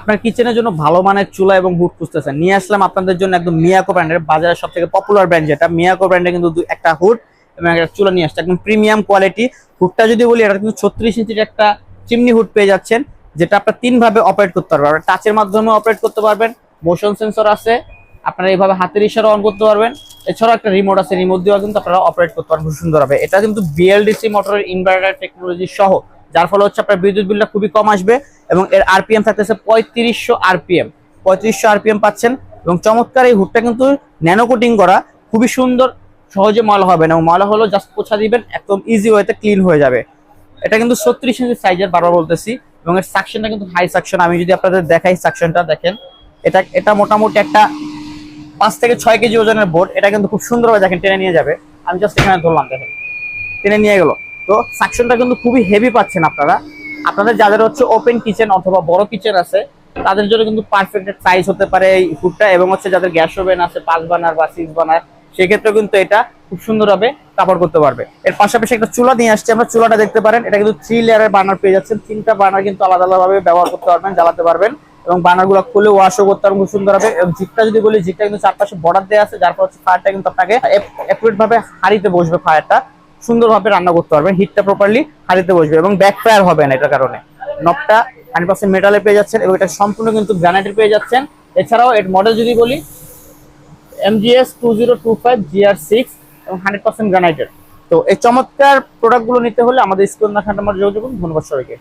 আপনার কিচেনের জন্য ভালো মানের চুলা এবং হুড খুঁজতেছেন, নিয়ে আসলাম আপনাদের জন্য একদম মিয়াকো ব্র্যান্ডের, বাজারের সব থেকে পপুলার ব্র্যান্ড যেটা মিয়াকো ব্র্যান্ডের কিন্তু একটা হুড এবং একটা চুলা নিয়ে আসছে একদম প্রিমিয়াম কোয়ালিটি। হুডটা যদি বলি, এটা কিন্তু 36 ইঞ্চির একটা চিমনি হুড পেয়ে যাচ্ছেন, যেটা আপনার 3 ভাবে অপারেট করতে পারবেন। টাচের মাধ্যমে অপারেট করতে পারবেন, মোশন সেন্সর আছে, আপনারা এইভাবে হাতের ইশারা অন করতে পারবেন। এছাড়াও একটা রিমোট আছে, রিমোট দিয়েও কিন্তু আপনারা অপারেট করতে পারবেন খুব সুন্দর হবে। এটা কিন্তু বিএলডিসি মোটরের ইনভার্টার টেকনোলজি সহ, যার ফলে হচ্ছে আপনার বিদ্যুৎ বিলটা খুবই কম আসবে। এবং এর আরপিএম থাকতেছে 3500 আরপিএম, 3500 আরপিএম পাচ্ছেন। এবং চমৎকার এই হুডটা কিন্তু ন্যানো কোটিং করা, খুবই সুন্দর, সহজে ময়লা হবে না, এবং ময়লা হলো জাস্ট পোছা দিবেন, একদম ইজি ওয়েতে ক্লিন হয়ে যাবে। এটা কিন্তু 36 ইঞ্চি সাইজের, বারবার বলতেছি। এবং এর সাকশনটা কিন্তু হাই সাকশন। আমি যদি আপনাদের দেখাই সাকশনটা দেখেন, এটা মোটামুটি একটা 5 থেকে 6 কেজি ওজনের বোর্ড। এটা কিন্তু খুব সুন্দরভাবে দেখেন টেনে নিয়ে যাবে। আমি জাস্ট এখানে ধরলাম, দেখেন টেনে নিয়ে গেল। তো সাকশনটা কিন্তু খুবই হেভি পাচ্ছেন আপনারা। আপনাদের যাদের হচ্ছে ওপেন কিচেন অথবা বড় কিচেন আছে, তাদের জন্য কিন্তু পারফেক্ট সাইজ হতে পারে এই হুডটা। এবং হচ্ছে যাদের গ্যাস ওভেন আছে 5 বার্নার বা 6 বার্নার, সেক্ষেত্রে কিন্তু এটা খুব সুন্দরভাবে কাভার করতে পারবে। এর পাশাপাশি একটা চুলা নিয়ে আসছে, আমরা চুলাটা দেখতে পারেন। এটা কিন্তু 3 লেয়ারের বার্নার পেয়ে যাচ্ছেন, 3টা বার্নার কিন্তু আলাদা আলাদাভাবে ব্যবহার করতে পারবেন, জ্বালাতে পারবেন। এবং বার্নার গুলো খুলে ওয়াশও করতে পারবেন খুব সুন্দর হবে। এবং জিটটা যদি বলি, জিটটা কিন্তু চারপাশে বর্ডার দেওয়া আছে, যার ফলে হচ্ছে ফায়ারটা কিন্তু আপনাকে অ্যাকুরেট ভাবে হাঁড়িতে বসবে, ফায়ারটা সুন্দরভাবে রান্না করতে পারবেন, হিটটা প্রপারলি হাঁড়িতে বসবে এবং ব্যাক ফায়ার হবে না এটার কারণে। নবটা 100% মেটালে পেয়ে যাচ্ছেন এবং এটা সম্পূর্ণ কিন্তু গ্রানাইটের পেয়ে যাচ্ছেন। এছাড়াও এর মডেল যদি বলি, MGS 2025 GR6 এবং 100% গ্রানাইটের। তো এই চমৎকার প্রোডাক্টগুলো নিতে হলে আমাদের স্ক্রিন দেখানো নাম্বার যোগাযোগ করুন। ধন্যবাদ সবাইকে।